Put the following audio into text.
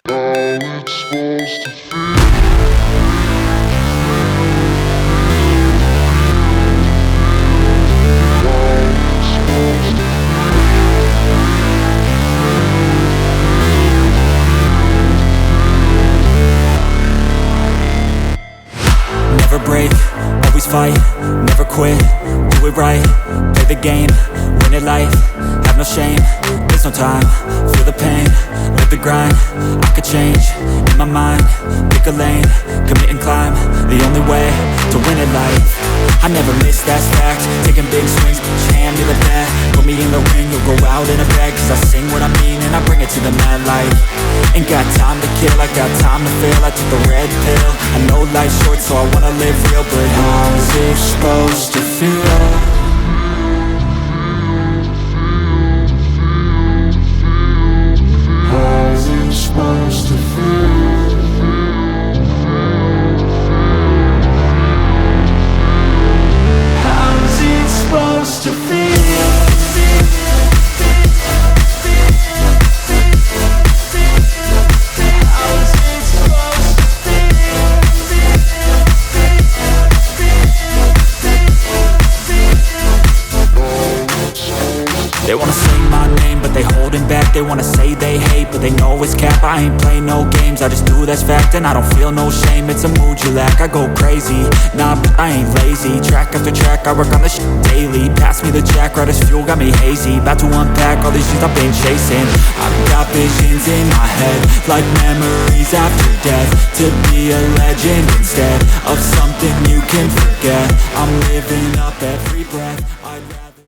How it's supposed to feel. Never break, always fight, never quit, do it right, play the game, win it life, have no shame, there's no time, feel the pain, live the grind, I could change, in my mind, pick a lane, commit and climb, the only way to win at life. I never miss, that's fact, taking big swings, put your hand to the bat, put me in the ring, you'll go out in a bag, cause I sing what I mean and I bring it to the mad light. Ain't got time to kill, I got time to feel, I took the red pill, I know life's short so I wanna live real, but how's it supposed to feel? How's it supposed to feel? How's it supposed to feel? They wanna say my name, but they holding back. They wanna say they hate, but they know it's cap. I ain't play no games, I just do that's fact. And I don't feel no shame, it's a mood you lack. I go crazy, nah, but I ain't lazy. Track after track, I work on this shit daily. Pass me the jack, right as fuel, got me hazy. About to unpack all these things I've been chasing. I've got visions in my head, like memories after death. To be a legend instead of something you can forget. I'm living up every breath.